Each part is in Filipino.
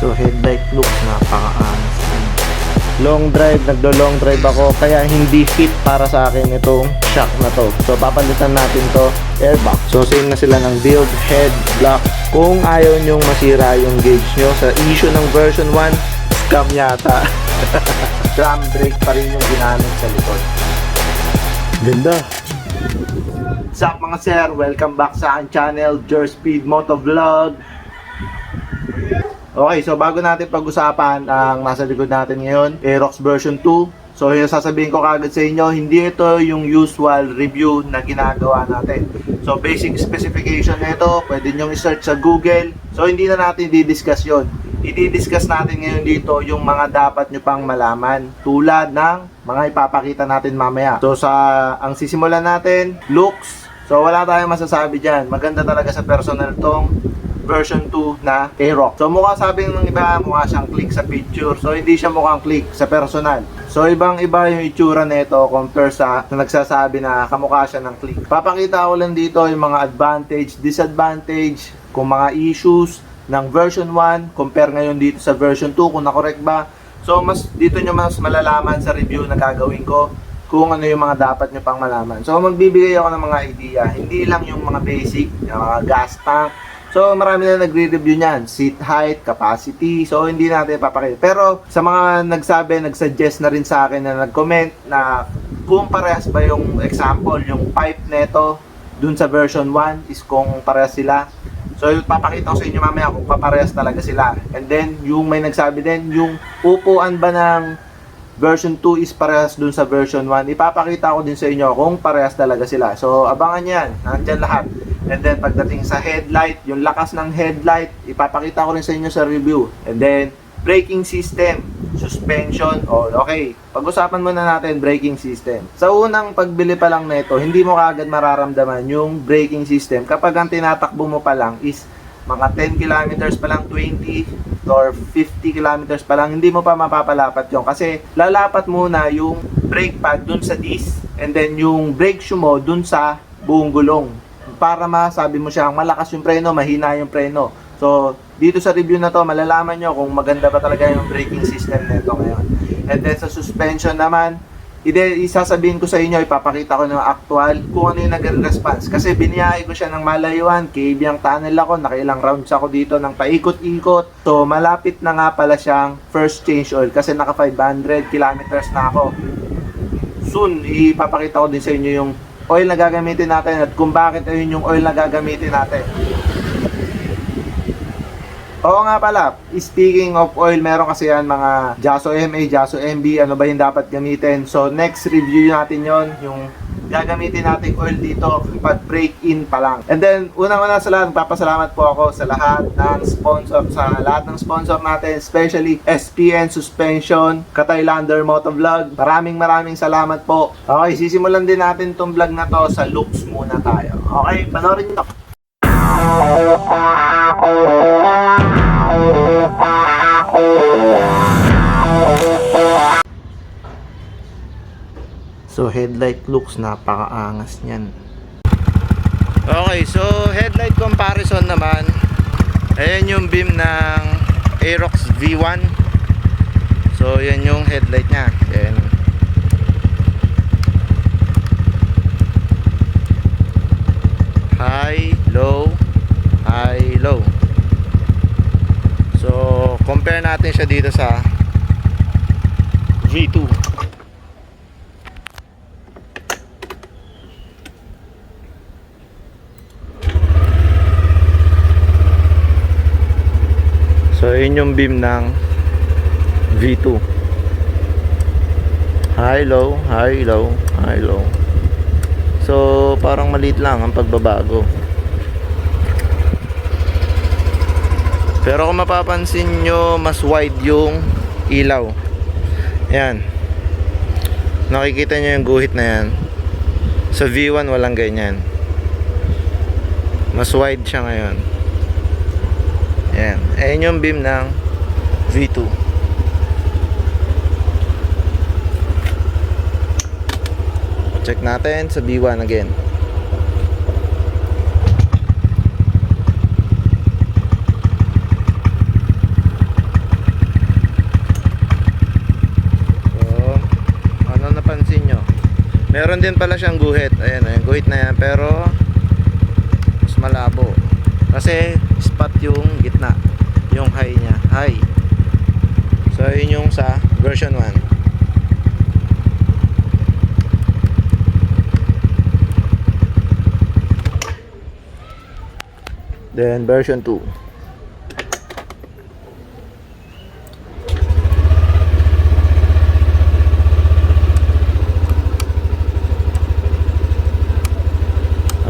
So headlight looks napaka-angas. Long drive, nagdo-long drive ako kaya hindi fit para sa akin itong shock na to. So papalitan natin to airbag. So same na sila ng build, head, block. Kung ayaw nyong masira yung gauge nyo sa issue ng version 1, scam yata. Drum brake pa rin yung ginamit sa likod. Ganda. What's up mga sir? Welcome back sa aking channel, Jer Speed Moto Vlog. Okay, so bago natin pag-usapan ang nasa likod natin ngayon, Aerox version 2. So yung sasabihin ko kagad sa inyo, hindi ito yung usual review na ginagawa natin. So basic specification nito, pwede nyo i-search sa Google. So hindi na natin di-discuss yun. I-discuss natin ngayon dito yung mga dapat nyo pang malaman, tulad ng mga ipapakita natin mamaya. So ang sisimulan natin, looks. So wala tayong masasabi dyan. Maganda talaga sa personal tong version 2 na Aerox. So mukha sabi ng iba, mukha siyang click sa picture. So hindi siya mukhang click sa personal. So ibang iba yung itsura nito compare sa nagsasabi na kamukha siya ng click. Papakita ko lang dito yung mga advantage, disadvantage, kung mga issues ng version 1 compare ngayon dito sa version 2 kung na-correct ba. So mas dito nyo mas malalaman sa review na gagawin ko kung ano yung mga dapat nyo pang malaman. So magbibigay ako ng mga idea, hindi lang yung mga basic, yung mga gas tank. So marami na nagre-review niyan, seat height, capacity. So hindi natin papakita. Pero sa mga nagsuggest na rin sa akin na nag-comment na kung parehas ba yung example, yung pipe neto dun sa version 1 is kung parehas sila. So papakita ko sa inyo mamaya kung paparehas talaga sila. And then yung may nagsabi din, yung upuan ba ng version 2 is parehas dun sa version 1. Ipapakita ko din sa inyo kung parehas talaga sila. So abangan yan, nandyan lahat. And then pagdating sa headlight, yung lakas ng headlight, ipapakita ko rin sa inyo sa review. And then braking system, suspension, okay. Pag-usapan muna natin braking system. Sa unang pagbili pa lang nito, hindi mo kaagad mararamdaman yung braking system kapag ang tinatakbo mo pa lang is mga 10 kilometers pa lang, 20 or 50 kilometers pa lang, hindi mo pa mapapalapat yon kasi lalapat muna yung brake pad dun sa disc and then yung brake shoe mo dun sa buong gulong para masabi mo siyang malakas yung preno, mahina yung preno. So dito sa review na to malalaman nyo kung maganda ba talaga yung braking system nito ngayon. And then sa suspension naman, isasabihin ko sa inyo, ipapakita ko ng actual kung ano yung nag-response. Kasi biniyahe ko siya ng malayuan, KBang tunnel ako, nakailang rounds ako dito ng paikot-ikot. So malapit na nga pala siyang first change oil kasi naka 500 kilometers na ako. Soon, ipapakita ko din sa inyo yung oil na gagamitin natin at kung bakit ayun yung oil na gagamitin natin. Oo nga pala, speaking of oil, meron kasi yan mga Jaso MA, Jaso MB, ano ba yung dapat gamitin. So next review natin yon yung gagamitin natin oil dito pag break in pa lang. And then unang-una sa lahat, papasalamat po ako sa lahat ng sponsor natin, especially SPN Suspension, Ka-Thailander Motovlog. Maraming salamat po. Okay, sisimulan din natin tong vlog na to sa looks muna tayo. Okay, panoorin nyo. So headlight looks napakaangas niyan. Okay, so headlight comparison naman. Ayan yung beam ng Aerox V1. So yan yung headlight niya. Ayan. High, low, high, low. So compare natin siya dito sa V2. So yun yung beam ng V2. High, low, high, low, high, low. So parang maliit lang ang pagbabago. Pero kung mapapansin nyo, mas wide yung ilaw. Ayan. Nakikita nyo yung guhit na yan. Sa V1 walang ganyan. Mas wide siya ngayon. Ayan. Ayan yung beam ng V2. Check natin sa V1 again. Meron din pala siyang guhit. Ayan, yung guhit na yan, pero mas malabo. Kasi spot yung gitna, yung high niya, high. So yun yung sa version 1. Then version 2.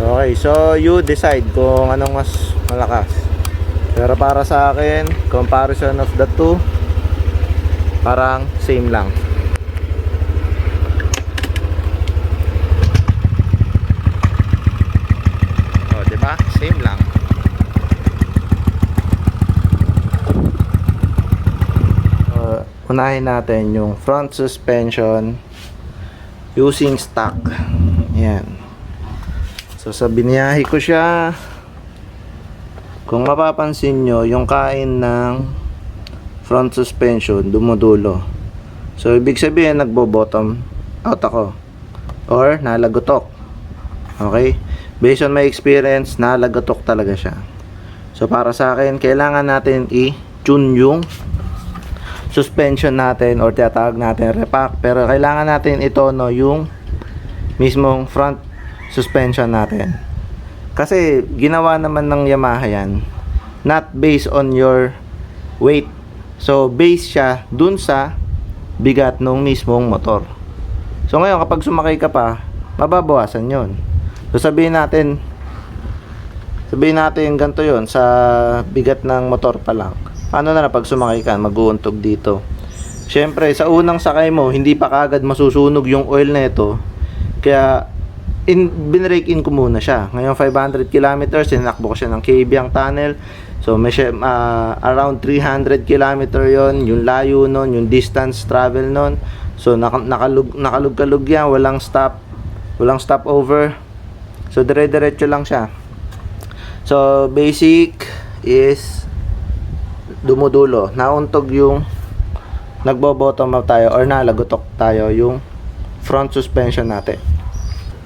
Okay, so you decide kung anong mas malakas. Pero para sa akin, comparison of the two, parang same lang. Oh, 'di ba? Same lang. Unahin natin yung front suspension using stock. Yan. So sa biniyahe ko siya, kung mapapansin nyo, yung kain ng front suspension dumudulo. So ibig sabihin nagbo-bottom out ako or nalagotok. Okay? Based on my experience, nalagotok talaga siya. So para sa akin, kailangan natin i-tune yung suspension natin or tinatawag natin repack, pero kailangan natin itono yung mismong front suspension natin. Kasi ginawa naman ng Yamaha yan not based on your weight. So based siya dun sa bigat ng mismong motor. So ngayon kapag sumakay ka pa, mababawasan yon. So sabihin natin ganito yon sa bigat ng motor pa lang. Paano na pag sumakay ka, mag-uuntog dito. Siyempre, sa unang sakay mo, hindi pa kagad masusunog yung oil na ito. Kaya, binrake in ko muna siya. Ngayon, 500 kilometers, sinakbo ko siya ng Kabyang Tunnel. So, may around 300 kilometer yon, yung layo nun, yung distance travel nun. So, nakalug-kalug yan, walang stopover. So, dire-diretso lang siya. So, basic is dumudulo, nauntog yung nagbo-bottom up tayo or nalagotok tayo yung front suspension natin.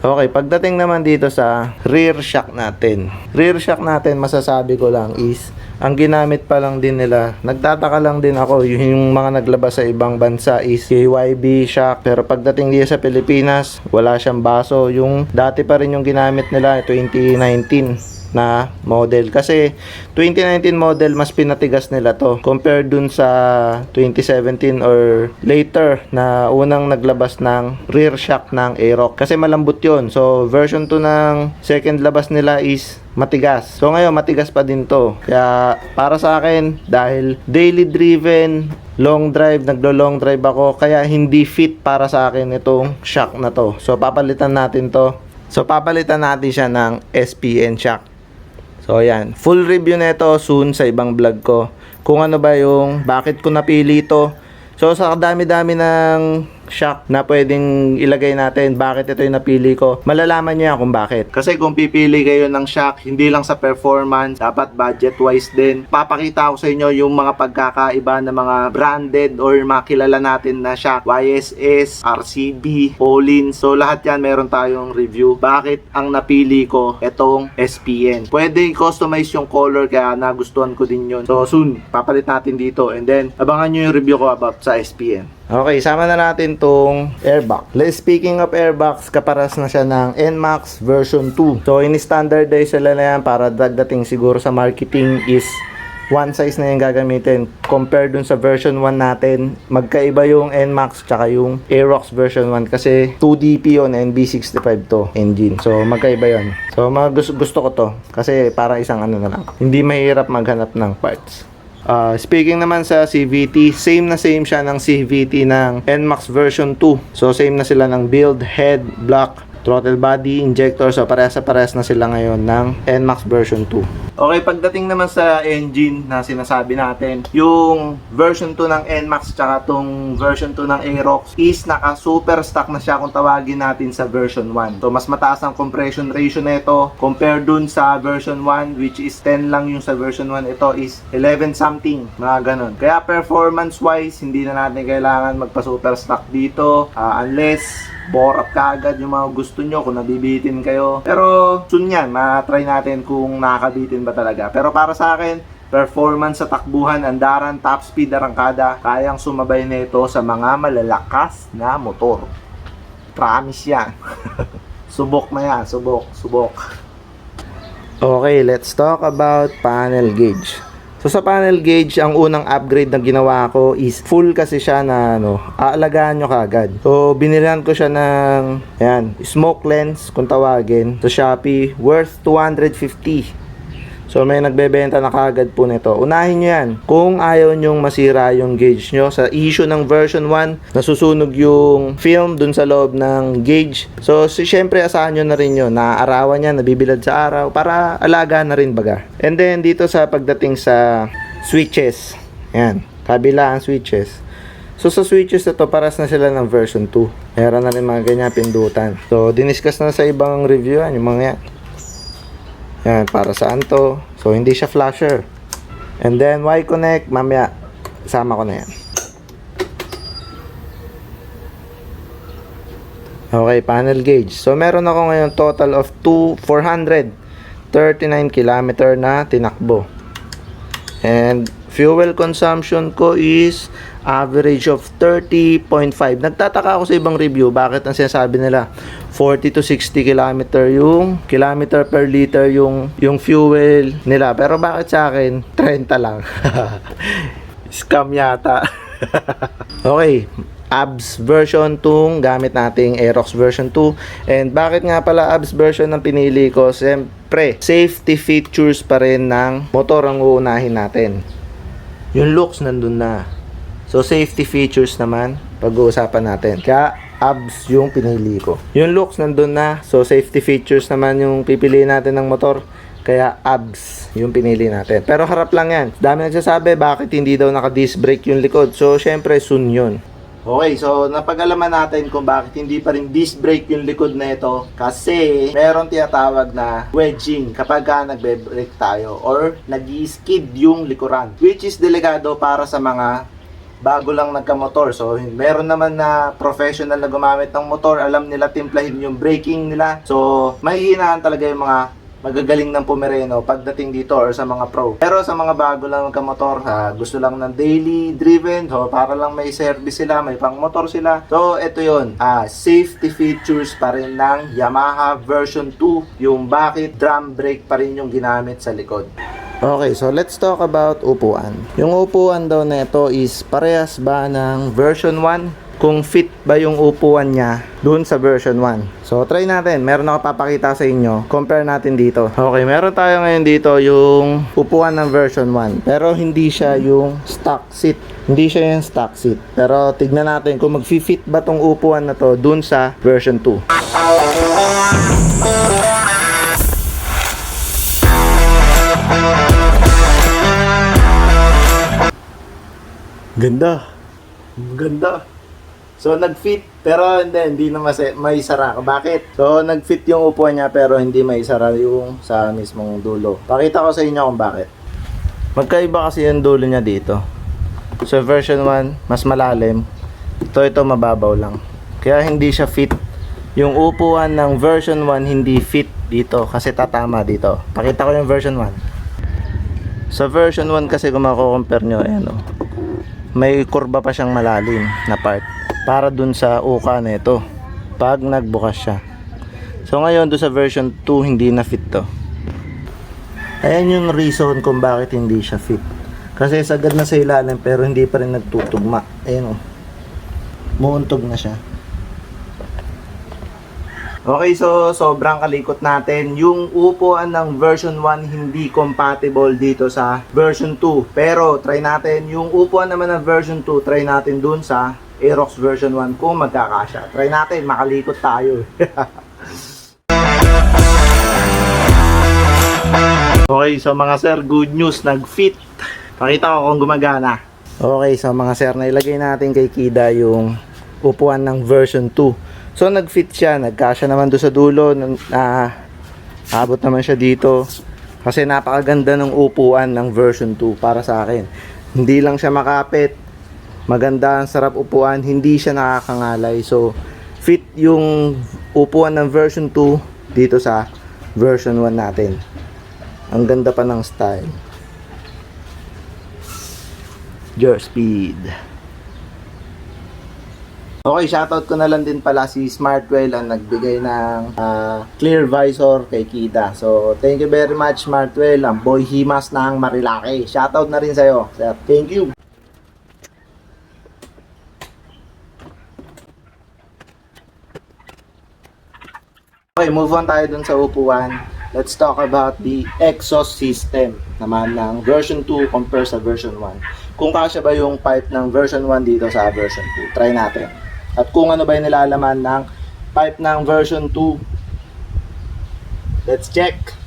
Okay, pagdating naman dito sa rear shock natin. Rear shock natin, masasabi ko lang is ang ginamit pa lang din nila. Nagtataka lang din ako yung mga naglabas sa ibang bansa is KYB shock, pero pagdating dito sa Pilipinas, wala siyang baso. Yung dati pa rin yung ginamit nila, 2019 na model, kasi 2019 model mas pinatigas nila to compared dun sa 2017 or later na unang naglabas ng rear shock ng Aerox, kasi malambot yon. So version 2 ng second labas nila is matigas. So ngayon matigas pa din to. Kaya para sa akin, dahil daily driven, long drive, naglo-long drive ako, kaya hindi fit para sa akin itong shock na to. So papalitan natin to. So papalitan natin siya ng SPN shock. So ayan, full review nito soon sa ibang vlog ko. Kung ano ba yung bakit ko napili ito. So sa dami-dami ng shock na pwedeng ilagay natin, bakit ito yung napili ko, malalaman niyo kung bakit. Kasi kung pipili kayo ng shock, hindi lang sa performance, dapat budget wise din. Papakita ko sa inyo yung mga pagkakaiba ng mga branded or mga kilala natin na shock, YSS, RCB, Polin. So lahat yan meron tayong review. Bakit ang napili ko itong SPN. Pwede customize yung color, kaya nagustuhan ko din yun. So soon, papalit natin dito, and then abangan nyo yung review ko about sa SPN. Okay, sama na natin tong airbox. Speaking of airbox, kaparas na siya ng NMAX version 2. So, in-standardize sila na yan para dagdating siguro sa marketing is one size na yung gagamitin. Compare dun sa version 1 natin, magkaiba yung NMAX tsaka yung Aerox version 1 kasi 2DP yun, NB65 to engine. So, magkaiba yun. So, gusto ko to kasi para isang ano na lang. Hindi mahirap maghanap ng parts. Speaking naman sa CVT, same siya ng CVT ng NMAX version 2. So same na sila ng build, head, block, throttle body, injector. So parehas na sila ngayon ng NMAX version 2. Okay, pagdating naman sa engine na sinasabi natin, yung version 2 ng NMAX tsaka tong version 2 ng Aerox is naka super stock na siya kung tawagin natin sa version 1. So mas mataas ang compression ratio nito compare dun sa version 1, which is 10 lang yung sa version 1. Ito is 11 something, mga ganun. Kaya performance wise, hindi na natin kailangan magpa super stock dito unless borap kaagad yung mga gusto nyo kung nabibitin kayo. Pero soon yan, ma-try natin kung nakakabitin ba talaga. Pero para sa akin, performance sa takbuhan, andaran, top speed, arangkada, kayang sumabay nito sa mga malalakas na motor. Promise yan. Subok na yan, subok. Okay, let's talk about panel gauge. So sa panel gauge, ang unang upgrade na ginawa ko is full kasi siya na aalagaan nyo kagad. So binilihan ko siya ng smoke lens kung tawagin sa Shopee, worth 250. So may nagbebenta na kagad po nito. Unahin nyo yan. Kung ayaw nyong masira yung gauge nyo, sa issue ng version 1, nasusunog yung film dun sa loob ng gauge. So syempre asahan nyo na rin yun. Naaarawan yan, nabibilad sa araw para alaga na rin baga. And then dito sa pagdating sa switches. Yan, kabila ang switches. So sa switches na to, paras na sila ng version 2. Meron na rin mga ganyan pindutan. So diniscuss na sa ibang review yan, yung mga yan. Yan, para saan to? So, hindi siya flasher. And then, Y-connect, mamaya, sama ko na yan. Okay, panel gauge. So, meron ako ngayon total of 439 km na tinakbo. And, fuel consumption ko is average of 30.5. Nagtataka ako sa ibang review, bakit ang sinasabi nila 40 to 60 km yung kilometer per liter yung fuel nila. Pero bakit sa akin 30 lang? Scam yata. Okay, ABS version 2 gamit nating Aerox version 2. And bakit nga pala ABS version ang pinili ko? Siyempre, safety features pa rin ng motor ang uunahin natin. Yung looks nandun na. So safety features naman pag-uusapan natin. Kaya ABS yung pinili ko. Yung looks nandun na. So safety features naman yung pipiliin natin ng motor. Kaya ABS yung pinili natin. Pero harap lang yan. Dami nagsasabi bakit hindi daw naka-disc brake yung likod. So syempre soon yun. Okay, so napag-alaman natin kung bakit hindi pa rin disc brake yung likod na ito. Kasi meron tinatawag na wedging kapag nagbe-brake tayo or nag-skid yung likuran. Which is delikado para sa mga bago lang nagka-motor. So meron naman na professional na gumamit ng motor, alam nila timplahin yung braking nila. So mahihinaan talaga yung mga magagaling ng pumereno pagdating dito or sa mga pro. Pero sa mga bago lang nagka-motor, gusto lang ng daily driven, so para lang may service sila, may pang motor sila. So ito yun, safety features pa rin ng Yamaha version 2, yung bakit drum brake pa rin yung ginamit sa likod. Okay, so let's talk about upuan. Yung upuan daw na ito is parehas ba ng version 1? Kung fit ba yung upuan niya dun sa version 1. So try natin, meron ako papakita sa inyo. Compare natin dito. Okay, meron tayo ngayon dito yung upuan ng version 1. Pero hindi siya yung stock seat. Hindi siya yung stock seat. Pero tignan natin kung mag-fit ba tong upuan na to dun sa version 2. Ganda. Ganda. So nag-fit pero hindi na may sara. Bakit? So nag-fit yung upuan niya pero hindi may sara yung sa mismong dulo. Pakita ko sa inyo kung bakit. Magkaiba kasi yung dulo niya dito. So version 1 mas malalim. Ito mababaw lang. Kaya hindi siya fit. Yung upuan ng version 1 hindi fit dito kasi tatama dito. Pakita ko yung version 1. Sa version 1 kasi kung mako-compare nyo, ayan o. May kurba pa siyang malalim na part para dun sa uka na ito pag nagbukas siya. So ngayon doon sa version 2 hindi na fit to. Ayan yung reason kung bakit hindi siya fit. Kasi sagad na sa ilalim pero hindi pa rin nagtutugma. Ayan o. Muuntog na siya. Okay, so sobrang kalikot natin. Yung upuan ng version 1 hindi compatible dito sa version 2. Pero try natin yung upuan naman ng version 2, try natin dun sa Aerox version 1 kung magkakasya. Try natin, makalikot tayo. Okay, so mga sir, good news, nag-fit. Pakita ko kung gumagana. Okay, so mga sir, nailagay natin kay Kida yung upuan ng version 2. So nag-fit siya, nagkasya naman doon sa dulo, abot naman siya dito. Kasi napakaganda ng upuan ng version 2 para sa akin. Hindi lang siya makapit, maganda, ang sarap upuan, hindi siya nakakangalay. So fit yung upuan ng version 2 dito sa version 1 natin. Ang ganda pa ng style. Your speed. Okay, shoutout ko na lang din pala si Smartwell ang nagbigay ng clear visor kay Kita. So, thank you very much Smartwell, ang boy himas ng Marilaki. Shoutout na rin sa'yo, sir. Thank you. Okay, move on tayo dun sa upuan. Let's talk about the exhaust system naman ng version 2 compare sa version 1. Kung kasya ba yung pipe ng version 1 dito sa version 2. Try natin. At kung ano ba yung nilalaman ng pipe ng version 2. Let's check.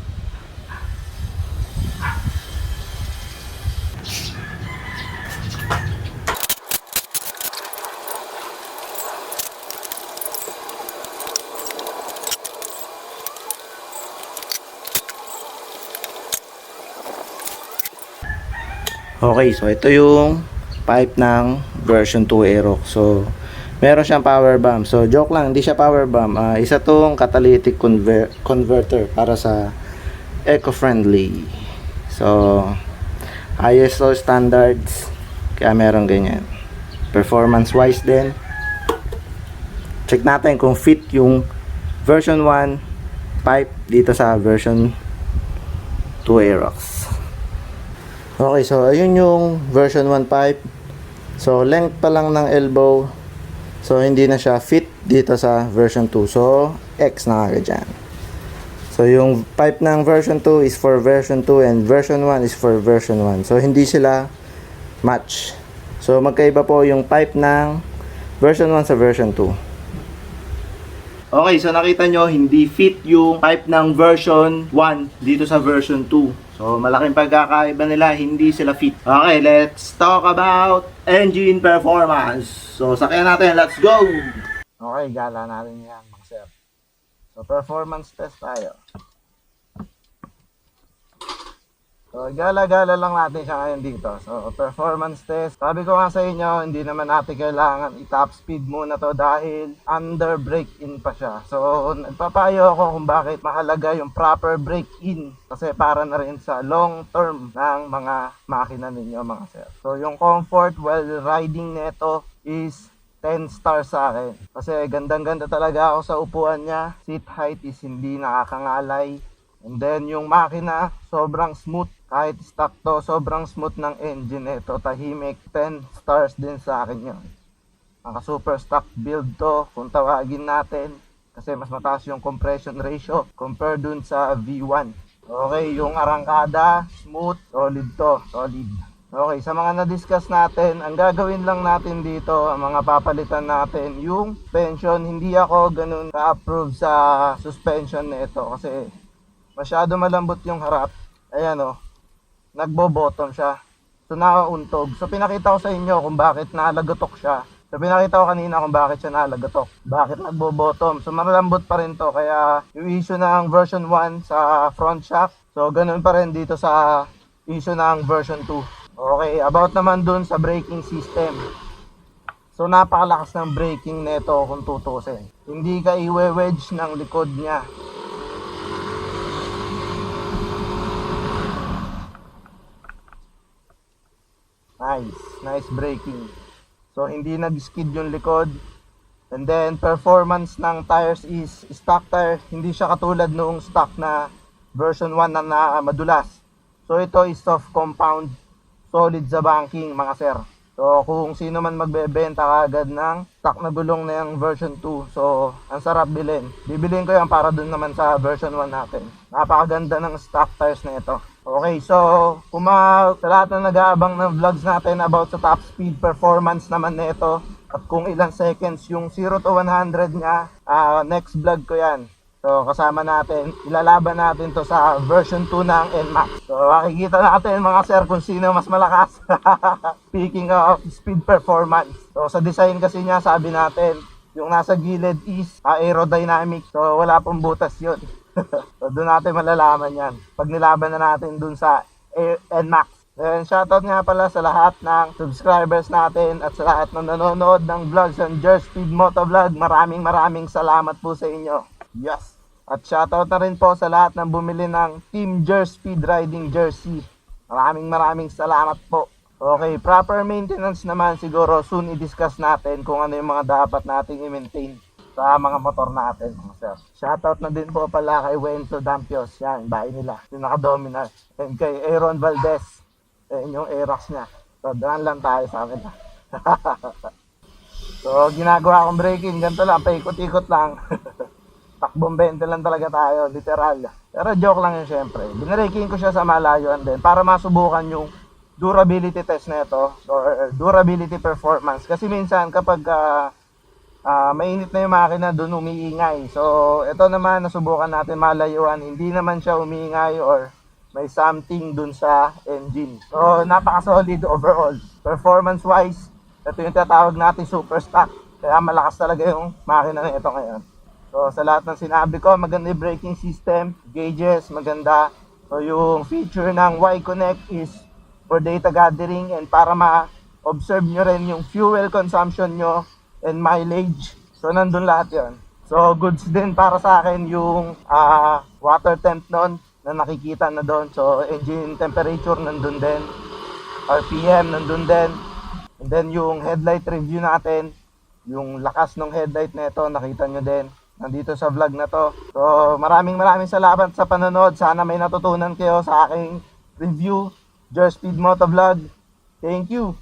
Okay, so ito yung pipe ng version 2 Aerox. So, meron siyang power bomb. So, joke lang, hindi siya power bomb. Isa tong catalytic converter para sa eco-friendly. So, ISO standards. Kaya meron ganyan. Performance-wise din. Check natin kung fit yung version 1 pipe dito sa version 2 Aerox. Okay, so ayun yung version 1 pipe. So length pa lang ng elbow. So hindi na siya fit dito sa version 2. So X na agad dyan. So yung pipe ng version 2 is for version 2 and version 1 is for version 1. So hindi sila match. So magkaiba po yung pipe ng version 1 sa version 2. Okay, so nakita nyo hindi fit yung pipe ng version 1 dito sa version 2. So, malaking pagkakaiba nila, hindi sila fit. Okay, let's talk about engine performance. So, sakyan natin, let's go! Okay, gala natin yan, mga sir. So, performance test tayo. So, gala-gala lang natin siya ngayon dito. So, performance test. Sabi ko nga sa inyo, hindi naman natin kailangan i-top speed muna to dahil under brake-in pa siya. So, nagpapayo ako kung bakit mahalaga yung proper brake-in. Kasi para na rin sa long term ng mga makina ninyo, mga sir. So, yung comfort while riding neto is 10 stars sa akin. Kasi gandang-ganda talaga ako sa upuan niya. Seat height is hindi nakakangalay. And then, yung makina, sobrang smooth. Kahit stock to, sobrang smooth ng engine ito. Tahimik, 10 stars din sa akin yun. Naka super stock build to, kung tawagin natin. Kasi mas mataas yung compression ratio compare dun sa V1. Okay, yung arangkada, smooth, solid to, solid. Okay, sa mga na-discuss natin, ang gagawin lang natin dito, ang mga papalitan natin, yung suspension. Hindi ako ganun ka-approve sa suspension nito kasi masyado malambot yung harap. Ayan o. Nagbo-bottom siya. So nauuntog. So pinakita ko sa inyo kung bakit nalagatok siya. So pinakita ko kanina kung bakit siya nalagatok. Bakit nagbo-bottom. So malambot pa rin to. Kaya yung issue ng version 1 sa front shock. So ganun pa rin dito sa issue ng version 2. Okay, about naman dun sa braking system. So napakalakas ng braking nito kung tutusin. Hindi ka i-wedge ng likod niya. Nice braking. So hindi nag-skid yung likod. And then performance ng tires is stock tire. Hindi siya katulad noong stock na version 1 na madulas. So ito is soft compound, solid sa banking, mga sir. So kung sino man magbebenta kagad ng stock na gulong na yung version 2, so ang sarap bilhin. Bibilhin ko yan para dun naman sa version 1 natin. Napakaganda ng stock tires na ito. Okay, so kung sa lahat na nag-aabang ng vlogs natin about sa top speed performance naman nito at kung ilang seconds yung 0 to 100 niya, next vlog ko yan. So kasama natin, ilalaban natin to sa version 2 ng NMAX. So makikita natin mga sir kung sino mas malakas. Speaking of speed performance, so sa design kasi niya sabi natin, yung nasa gilid is aerodynamic, so wala pong butas yun. So doon natin malalaman yan pag nilaban na natin dun sa NMAX. And shoutout nga pala sa lahat ng subscribers natin at sa lahat ng nanonood ng vlogs ng Jer Speed Motovlog. Maraming salamat po sa inyo. Yes! At shoutout na rin po sa lahat ng bumili ng Team Jer Speed Riding Jersey. Maraming salamat po. Okay, proper maintenance naman siguro soon i-discuss natin kung ano yung mga dapat nating i-maintain sa mga motor natin. Shoutout na din po pala kay Wenzo Dampios. Yan, bahay nila. Yung naka-dominar. And kay Aaron Valdez. Yan yung Aerox niya. So, daan lang tayo sa amin. So, ginagawa akong braking. Ganito lang, paikot-ikot lang. Takbong 20 lang talaga tayo, literal. Pero joke lang yun syempre. Binareking ko siya sa malayuan din para masubukan yung durability test na ito or durability performance. Kasi minsan kapag mainit na yung makina, dun umiingay. So, ito naman, nasubukan natin malayuan. Hindi naman siya umiingay or may something dun sa engine. So, napaka-solid overall. Performance-wise, ito yung tatawag natin super stock. Kaya malakas talaga yung makina na ito ngayon. So, sa lahat ng sinabi ko, maganda yung braking system, gauges, maganda. So, yung feature ng Y-Connect is for data gathering and para ma-observe nyo rin yung fuel consumption nyo and mileage. So, nandun lahat yon. So, goods din para sa akin yung water temp nun na nakikita na doon. So, engine temperature nandun din. RPM nandun din. And then, yung headlight review natin, yung lakas ng headlight na ito, nakita nyo din. Nandito sa vlog na to. So, maraming salamat sa panonood. Sana may natutunan kayo sa aking review, Jer Speed Motovlog. Thank you!